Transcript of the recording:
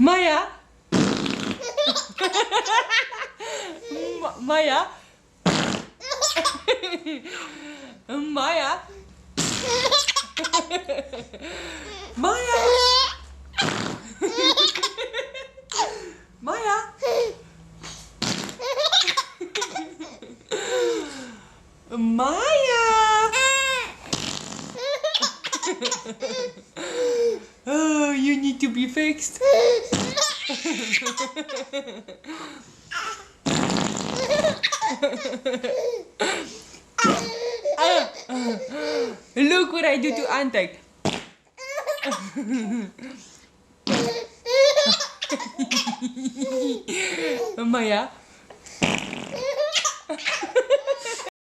Maya. Maya. Maya. Maya. Maya. Maya. Oh, you need to be fixed. Look what I do to Antek. Maya.